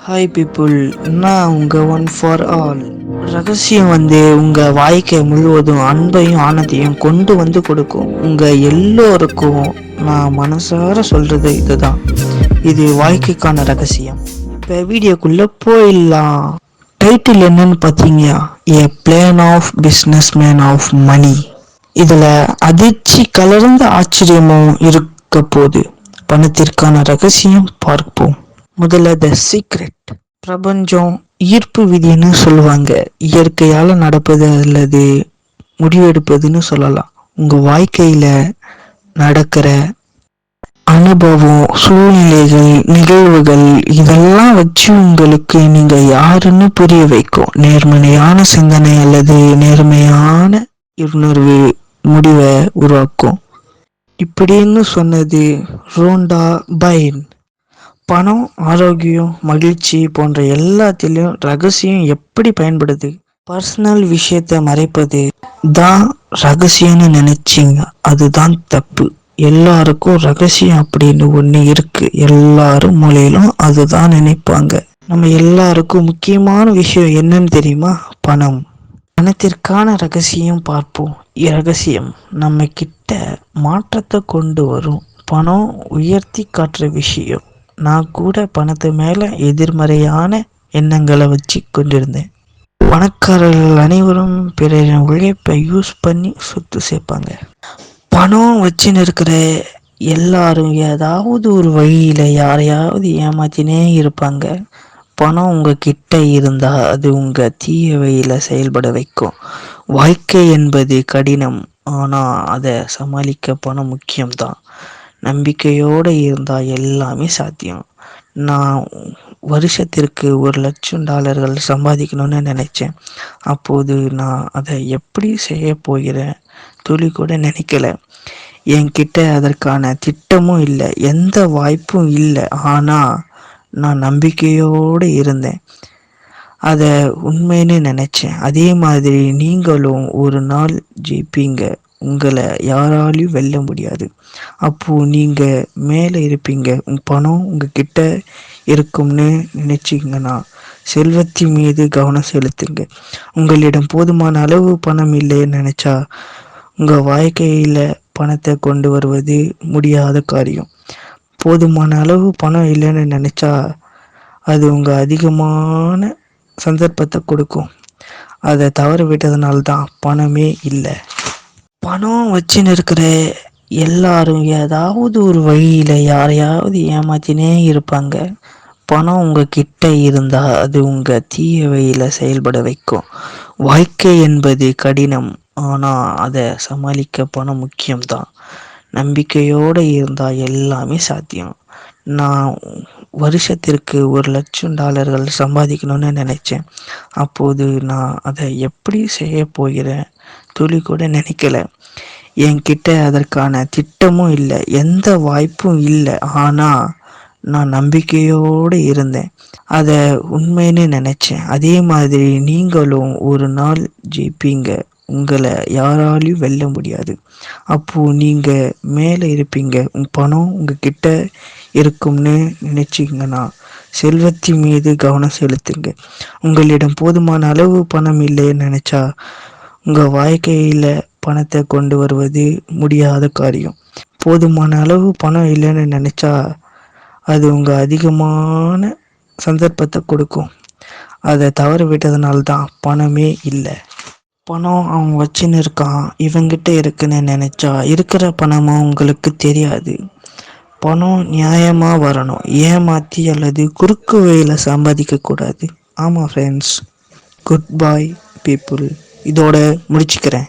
Hi people, நான் உங்கள் one for all. ரகசியம் உங்கள் வாழ்க்கை முழுவதும் அன்பையும் ஆனந்தையும் கொண்டு கொடுக்கும். உங்கள் எல்லோருக்கும் நான் மனசார சொல்கிறது இதுதான். இது வாழ்க்கைக்கான ரகசியம். இப்போ வீடியோக்குள்ளே போயிடலாம். டைட்டில் என்னன்னு பார்த்தீங்கன்னா, a plan of businessman of money. இதில் அதிர்ச்சி கலர்ந்த ஆச்சரியமும் இருக்க போது. பணத்திற்கான ரகசியம் பார்ப்போம். முதல்ல த சீக்ரெட். பிரபஞ்சம் ஈர்ப்பு விதின்னு சொல்லுவாங்க. இயற்கையால நடப்பது அல்லது முடிவெடுப்பதுன்னு சொல்லலாம். உங்க வாழ்க்கையில நடக்கிற அனுபவம், சூழ்நிலைகள், நிகழ்வுகள் இதெல்லாம் வச்சு உங்களுக்கு நீங்க யாருன்னு புரிய வைக்கும். நேர்மறையான சிந்தனை அல்லது நேர்மையான உணர்வு முடிவை உருவாக்கும். இப்படின்னு சொன்னது ரோண்டா பைன். பணம், ஆரோக்கியம், மகிழ்ச்சி போன்ற எல்லாத்திலையும் ரகசியம் எப்படி பயன்படுது? பர்சனல் விஷயத்தை மறைப்பது தான் ரகசியம்னு நினைச்சிங்க, அதுதான் தப்பு. எல்லாருக்கும் ரகசியம் அப்படின்னு ஒன்று இருக்கு. எல்லாரும் மூலையிலும் அதுதான் நினைப்பாங்க. நம்ம எல்லாருக்கும் முக்கியமான விஷயம் என்னன்னு தெரியுமா? பணம். பணத்திற்கான ரகசியம் பார்ப்போம். ரகசியம் நம்ம கிட்ட மாற்றத்தை கொண்டு வரும். பணம் உயர்த்தி காட்டுற விஷயம். நான் கூட பணத்து மேலே எதிர்மறையான எண்ணங்களை வச்சு கொண்டிருந்தேன். பணக்காரர்கள் அனைவரும் பிறரின் உழைப்பை யூஸ் பண்ணி சொத்து சேர்ப்பாங்க. பணம் வச்சுன்னு இருக்கிற எல்லாரும் ஏதாவது ஒரு வழியில் யாரையாவது ஏமாத்தினே இருப்பாங்க. பணம் உங்ககிட்ட இருந்தால் அது உங்கள் தீய வழியில் செயல்பட வைக்கும். வாழ்க்கை என்பது கடினம், ஆனால் அதை சமாளிக்க பணம் முக்கியம்தான். நம்பிக்கையோடு இருந்தால் எல்லாமே சாத்தியம். நான் வருஷத்திற்கு $1,00,000 சம்பாதிக்கணும்னு நினச்சேன். அப்போது நான் அதை எப்படி செய்ய போகிறேன் துளி கூட நினைக்கல. என்கிட்ட அதற்கான திட்டமும் இல்லை, எந்த வாய்ப்பும் இல்லை. ஆனால் நான் நம்பிக்கையோடு இருந்தேன். அதை உண்மைன்னு நினச்சேன். அதே மாதிரி நீங்களும் ஒரு நாள் ஜெயிப்பீங்க. உங்களை யாராலையும் வெல்ல முடியாது. அப்போது நீங்கள் மேலே இருப்பீங்க. பணம் உங்ககிட்ட இருக்கும்னு நினச்சிங்கன்னா செல்வத்தின் மீது கவனம் செலுத்துங்க. உங்களிடம் போதுமான அளவு பணம் இல்லைன்னு நினச்சா உங்கள் வாழ்க்கையில் பணத்தை கொண்டு வருவது முடியாத காரியம். போதுமான அளவு பணம் இல்லைன்னு நினச்சா அது உங்கள் அதிகமான சந்தர்ப்பத்தை கொடுக்கும். அதை தவற விட்டதுனால்தான் பணமே இல்லை. பணம் வச்சுன்னு இருக்கிற எல்லாரும் ஏதாவது ஒரு வழியில் யாரையாவது ஏமாத்தினே இருப்பாங்க. பணம் உங்ககிட்ட இருந்தால் அது உங்கள் தீய வழியில் செயல்பட வைக்கும். வாழ்க்கை என்பது கடினம், ஆனால் அதை சமாளிக்க பணம் முக்கியம்தான். நம்பிக்கையோடு இருந்தால் எல்லாமே சாத்தியம். நான் வருஷத்திற்கு $1,00,000 சம்பாதிக்கணும்னு நினச்சேன். அப்போது நான் அதை எப்படி செய்ய போகிறேன் துளி கூட நினைக்கல. என்கிட்ட அதற்கான திட்டமும் இல்லை, எந்த வாய்ப்பும் இல்லை. ஆனால் நான் நம்பிக்கையோடு இருந்தேன். அதை உண்மைன்னு நினச்சேன். அதே மாதிரி நீங்களும் ஒரு நாள் ஜெயிப்பீங்க. உங்களை யாராலையும் வெல்ல முடியாது. அப்போது நீங்கள் மேலே இருப்பீங்க. பணம் உங்ககிட்ட இருக்கும்னு நினச்சிங்கன்னா செல்வத்தின் மீது கவனம் செலுத்துங்க. உங்களிடம் போதுமான அளவு பணம் இல்லைன்னு நினச்சா உங்கள் வாழ்க்கையில் பணத்தை கொண்டு வருவது முடியாத காரியம். போதுமான அளவு பணம் இல்லைன்னு நினச்சா அது உங்கள் அதிகமான சந்தர்ப்பத்தை கொடுக்கும். அதை தவற விட்டதுனால்தான் பணமே இல்லை. பணம் அவன் வச்சுன்னு இருக்கான், இவங்கிட்ட இருக்குன்னு நினச்சா இருக்கிற பணமும் உங்களுக்கு தெரியாது. பணம் நியாயமாக வரணும், ஏமாற்றி அல்லது குறுக்கு வழியில் சம்பாதிக்கக்கூடாது. ஆமாம் ஃப்ரெண்ட்ஸ், குட் பாய் பீப்புள். இதோட முடிச்சுக்கிறேன்.